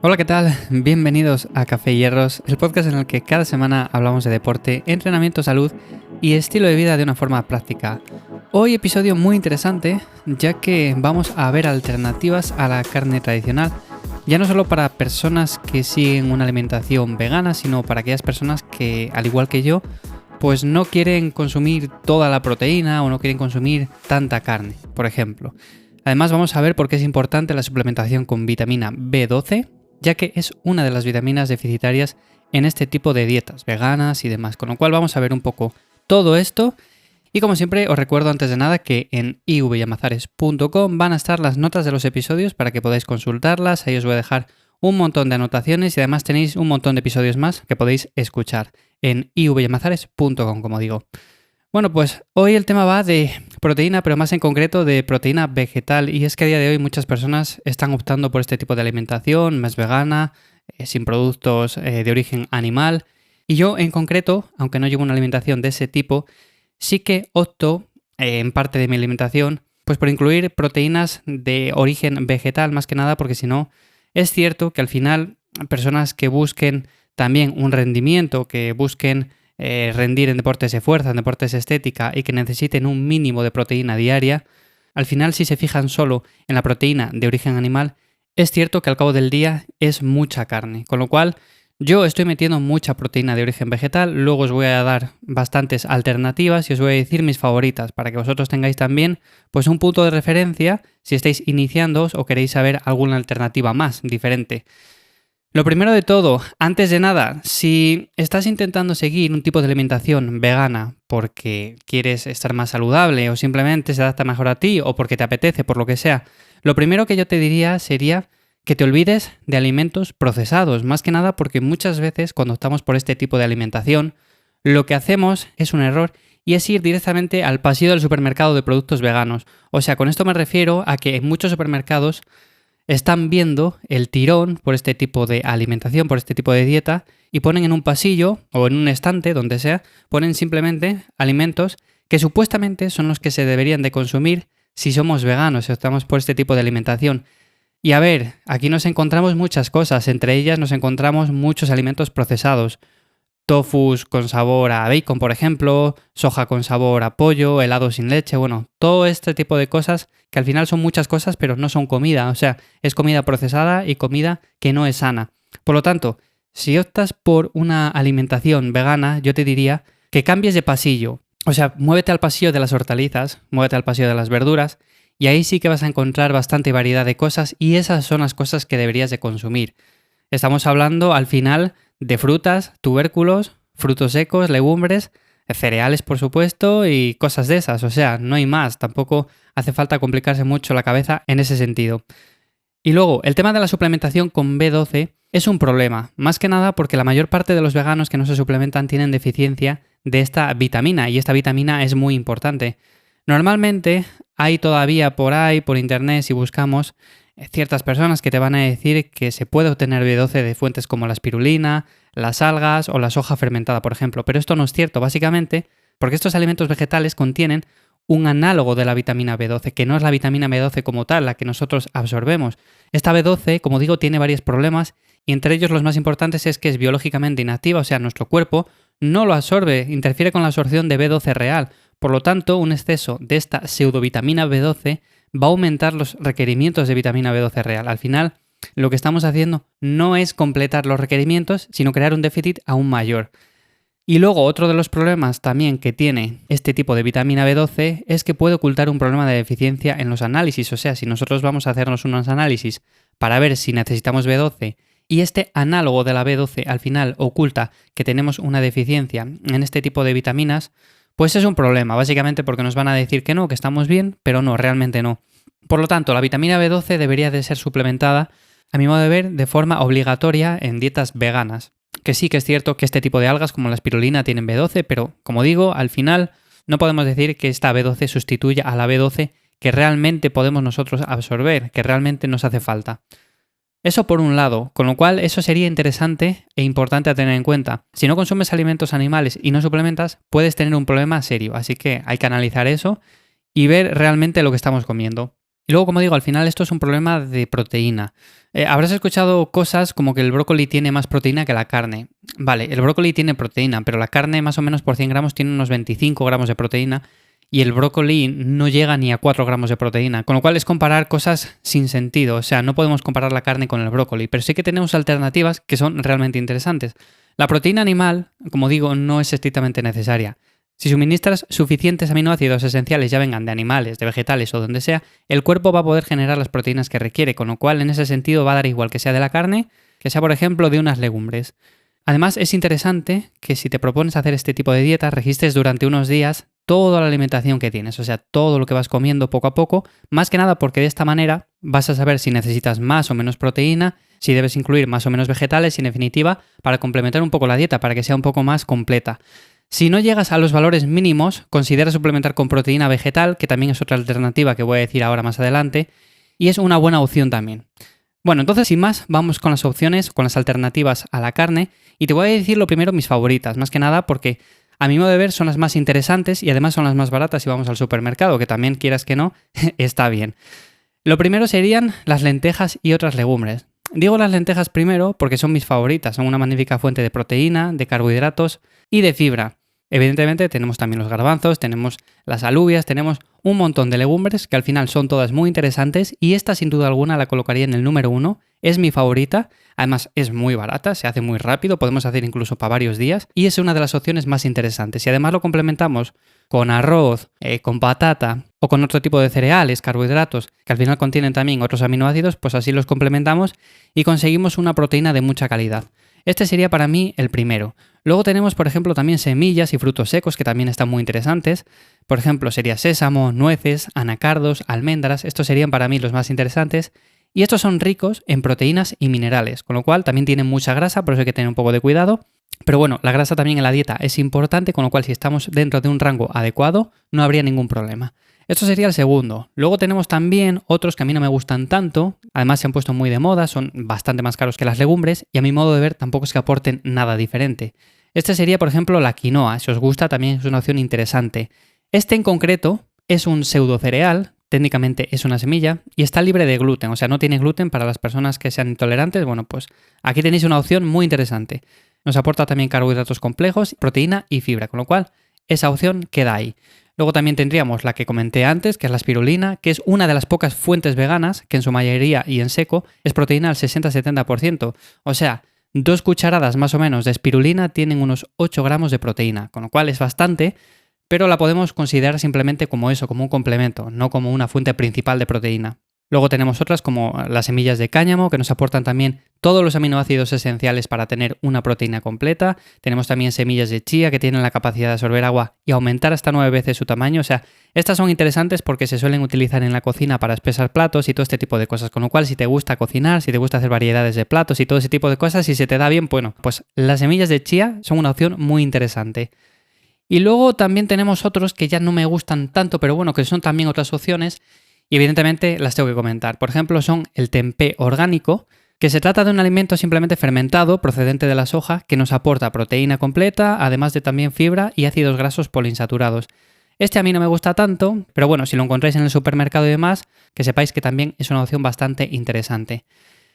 Hola, ¿qué tal? Bienvenidos a Café y Hierros, el podcast en el que cada semana hablamos de deporte, entrenamiento, salud y estilo de vida de una forma práctica. Hoy episodio muy interesante, ya que vamos a ver alternativas a la carne tradicional, ya no solo para personas que siguen una alimentación vegana, sino para aquellas personas que, al igual que yo, pues no quieren consumir toda la proteína o no quieren consumir tanta carne, por ejemplo. Además vamos a ver por qué es importante la suplementación con vitamina B12, ya que es una de las vitaminas deficitarias en este tipo de dietas veganas y demás, con lo cual vamos a ver un poco todo esto. Y como siempre os recuerdo antes de nada que en ivyamazares.com van a estar las notas de los episodios para que podáis consultarlas, ahí os voy a dejar un montón de anotaciones y además tenéis un montón de episodios más que podéis escuchar en ivyamazares.com, como digo. Bueno, pues hoy el tema va de proteína, pero más en concreto de proteína vegetal, y es que a día de hoy muchas personas están optando por este tipo de alimentación más vegana, sin productos de origen animal, y yo en concreto, aunque no llevo una alimentación de ese tipo, sí que opto en parte de mi alimentación pues por incluir proteínas de origen vegetal más que nada, porque si no, es cierto que al final personas que busquen también un rendimiento, que busquen rendir en deportes de fuerza, en deportes de estética y que necesiten un mínimo de proteína diaria, al final si se fijan solo en la proteína de origen animal, es cierto que al cabo del día es mucha carne, con lo cual yo estoy metiendo mucha proteína de origen vegetal, luego os voy a dar bastantes alternativas y os voy a decir mis favoritas para que vosotros tengáis también pues un punto de referencia si estáis iniciándoos o queréis saber alguna alternativa más diferente. Lo primero de todo, antes de nada, si estás intentando seguir un tipo de alimentación vegana porque quieres estar más saludable o simplemente se adapta mejor a ti o porque te apetece, por lo que sea, lo primero que yo te diría sería que te olvides de alimentos procesados, más que nada porque muchas veces cuando optamos por este tipo de alimentación, lo que hacemos es un error y es ir directamente al pasillo del supermercado de productos veganos. O sea, con esto me refiero a que en muchos supermercados están viendo el tirón por este tipo de alimentación, por este tipo de dieta, y ponen en un pasillo o en un estante, donde sea, ponen simplemente alimentos que supuestamente son los que se deberían de consumir si somos veganos, si optamos por este tipo de alimentación. Y a ver, aquí nos encontramos muchas cosas, entre ellas nos encontramos muchos alimentos procesados. Tofus con sabor a bacon, por ejemplo, soja con sabor a pollo, helado sin leche, bueno, todo este tipo de cosas que al final son muchas cosas pero no son comida, o sea, es comida procesada y comida que no es sana. Por lo tanto, si optas por una alimentación vegana, yo te diría que cambies de pasillo, o sea, muévete al pasillo de las hortalizas, muévete al pasillo de las verduras y ahí sí que vas a encontrar bastante variedad de cosas y esas son las cosas que deberías de consumir. Estamos hablando al final de frutas, tubérculos, frutos secos, legumbres, cereales por supuesto y cosas de esas, o sea, no hay más, tampoco hace falta complicarse mucho la cabeza en ese sentido. Y luego, el tema de la suplementación con B12 es un problema, más que nada porque la mayor parte de los veganos que no se suplementan tienen deficiencia de esta vitamina y esta vitamina es muy importante. Normalmente hay todavía por ahí, por internet, si buscamos, ciertas personas que te van a decir que se puede obtener B12 de fuentes como la espirulina, las algas o la soja fermentada, por ejemplo. Pero esto no es cierto, básicamente, porque estos alimentos vegetales contienen un análogo de la vitamina B12, que no es la vitamina B12 como tal, la que nosotros absorbemos. Esta B12, como digo, tiene varios problemas y entre ellos los más importantes es que es biológicamente inactiva, o sea, nuestro cuerpo no lo absorbe, interfiere con la absorción de B12 real. Por lo tanto, un exceso de esta pseudovitamina B12 va a aumentar los requerimientos de vitamina B12 real. Al final, lo que estamos haciendo no es completar los requerimientos, sino crear un déficit aún mayor. Y luego, otro de los problemas también que tiene este tipo de vitamina B12 es que puede ocultar un problema de deficiencia en los análisis. O sea, si nosotros vamos a hacernos unos análisis para ver si necesitamos B12 y este análogo de la B12 al final oculta que tenemos una deficiencia en este tipo de vitaminas, pues es un problema, básicamente porque nos van a decir que no, que estamos bien, pero no, realmente no. Por lo tanto, la vitamina B12 debería de ser suplementada, a mi modo de ver, de forma obligatoria en dietas veganas. Que sí que es cierto que este tipo de algas como la espirulina tienen B12, pero como digo, al final no podemos decir que esta B12 sustituya a la B12 que realmente podemos nosotros absorber, que realmente nos hace falta. Eso por un lado, con lo cual eso sería interesante e importante a tener en cuenta. Si no consumes alimentos animales y no suplementas, puedes tener un problema serio, así que hay que analizar eso y ver realmente lo que estamos comiendo. Y luego, como digo, al final esto es un problema de proteína. Habrás escuchado cosas como que el brócoli tiene más proteína que la carne. Vale, el brócoli tiene proteína, pero la carne más o menos por 100 gramos tiene unos 25 gramos de proteína y el brócoli no llega ni a 4 gramos de proteína, con lo cual es comparar cosas sin sentido. O sea, no podemos comparar la carne con el brócoli, pero sí que tenemos alternativas que son realmente interesantes. La proteína animal, como digo, no es estrictamente necesaria. Si suministras suficientes aminoácidos esenciales, ya vengan de animales, de vegetales o donde sea, el cuerpo va a poder generar las proteínas que requiere, con lo cual en ese sentido va a dar igual que sea de la carne, que sea por ejemplo de unas legumbres. Además es interesante que si te propones hacer este tipo de dieta, registres durante unos días toda la alimentación que tienes, o sea, todo lo que vas comiendo poco a poco, más que nada porque de esta manera vas a saber si necesitas más o menos proteína, si debes incluir más o menos vegetales y en definitiva para complementar un poco la dieta, para que sea un poco más completa. Si no llegas a los valores mínimos, considera suplementar con proteína vegetal, que también es otra alternativa que voy a decir ahora más adelante, y es una buena opción también. Bueno, entonces sin más, vamos con las opciones, con las alternativas a la carne, y te voy a decir lo primero mis favoritas, más que nada porque a mi modo de ver son las más interesantes y además son las más baratas si vamos al supermercado, que también quieras que no, está bien. Lo primero serían las lentejas y otras legumbres. Digo las lentejas primero porque son mis favoritas, son una magnífica fuente de proteína, de carbohidratos y de fibra. Evidentemente tenemos también los garbanzos, tenemos las alubias, tenemos un montón de legumbres que al final son todas muy interesantes y esta sin duda alguna la colocaría en el número 1, es mi favorita, además es muy barata, se hace muy rápido, podemos hacer incluso para varios días y es una de las opciones más interesantes. Si además lo complementamos con arroz, con patata o con otro tipo de cereales, carbohidratos, que al final contienen también otros aminoácidos, pues así los complementamos y conseguimos una proteína de mucha calidad. Este sería para mí el primero. Luego tenemos, por ejemplo, también semillas y frutos secos que también están muy interesantes. Por ejemplo, sería sésamo, nueces, anacardos, almendras. Estos serían para mí los más interesantes. Y estos son ricos en proteínas y minerales, con lo cual también tienen mucha grasa, por eso hay que tener un poco de cuidado. Pero bueno, la grasa también en la dieta es importante, con lo cual si estamos dentro de un rango adecuado, no habría ningún problema. Esto sería el segundo. Luego tenemos también otros que a mí no me gustan tanto, además se han puesto muy de moda, son bastante más caros que las legumbres y a mi modo de ver tampoco es que aporten nada diferente. Este sería, por ejemplo, la quinoa, si os gusta también es una opción interesante. Este en concreto es un pseudo cereal, técnicamente es una semilla y está libre de gluten, o sea, no tiene gluten para las personas que sean intolerantes. Bueno, pues aquí tenéis una opción muy interesante. Nos aporta también carbohidratos complejos, proteína y fibra, con lo cual esa opción queda ahí. Luego también tendríamos la que comenté antes, que es la espirulina, que es una de las pocas fuentes veganas, que en su mayoría y en seco es proteína al 60-70%. O sea, 2 cucharadas más o menos de espirulina tienen unos 8 gramos de proteína, con lo cual es bastante, pero la podemos considerar simplemente como eso, como un complemento, no como una fuente principal de proteína. Luego tenemos otras como las semillas de cáñamo, que nos aportan también todos los aminoácidos esenciales para tener una proteína completa. Tenemos también semillas de chía que tienen la capacidad de absorber agua y aumentar hasta 9 veces su tamaño. O sea, estas son interesantes porque se suelen utilizar en la cocina para espesar platos y todo este tipo de cosas. Con lo cual, si te gusta cocinar, si te gusta hacer variedades de platos y todo ese tipo de cosas, si se te da bien, bueno, pues las semillas de chía son una opción muy interesante. Y luego también tenemos otros que ya no me gustan tanto, pero bueno, que son también otras opciones. Y evidentemente las tengo que comentar. Por ejemplo, son el tempeh orgánico, que se trata de un alimento simplemente fermentado procedente de la soja que nos aporta proteína completa, además de también fibra y ácidos grasos poliinsaturados. Este a mí no me gusta tanto, pero bueno, si lo encontráis en el supermercado y demás, que sepáis que también es una opción bastante interesante.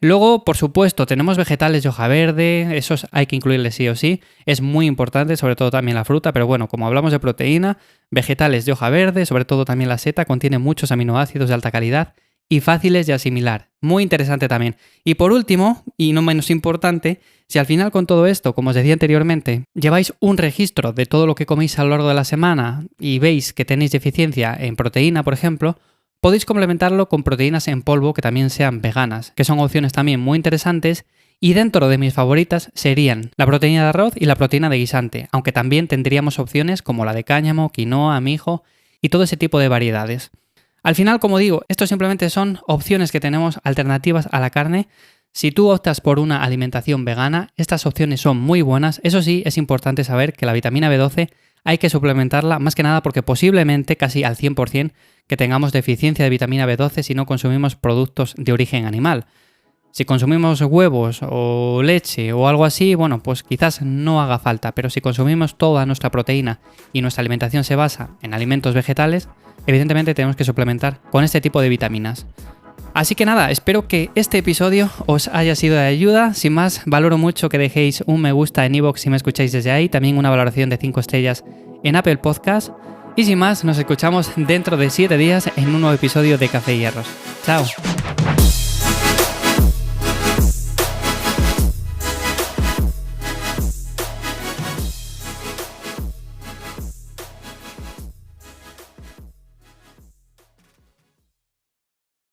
Luego, por supuesto, tenemos vegetales de hoja verde, esos hay que incluirles sí o sí, es muy importante, sobre todo también la fruta, pero bueno, como hablamos de proteína, vegetales de hoja verde, sobre todo también la seta, contiene muchos aminoácidos de alta calidad y fáciles de asimilar, muy interesante también. Y por último, y no menos importante, si al final con todo esto, como os decía anteriormente, lleváis un registro de todo lo que coméis a lo largo de la semana y veis que tenéis deficiencia en proteína, por ejemplo, podéis complementarlo con proteínas en polvo que también sean veganas, que son opciones también muy interesantes y dentro de mis favoritas serían la proteína de arroz y la proteína de guisante, aunque también tendríamos opciones como la de cáñamo, quinoa, mijo y todo ese tipo de variedades. Al final, como digo, esto simplemente son opciones que tenemos alternativas a la carne. Si tú optas por una alimentación vegana, estas opciones son muy buenas. Eso sí, es importante saber que la vitamina B12 hay que suplementarla más que nada porque posiblemente casi al 100% que tengamos deficiencia de vitamina B12 si no consumimos productos de origen animal. Si consumimos huevos o leche o algo así, bueno, pues quizás no haga falta, pero si consumimos toda nuestra proteína y nuestra alimentación se basa en alimentos vegetales, evidentemente tenemos que suplementar con este tipo de vitaminas. Así que nada, espero que este episodio os haya sido de ayuda. Sin más, valoro mucho que dejéis un me gusta en iVoox si me escucháis desde ahí, también una valoración de 5 estrellas en Apple Podcast. Y sin más, nos escuchamos dentro de 7 días en un nuevo episodio de Café y Hierros. ¡Chao!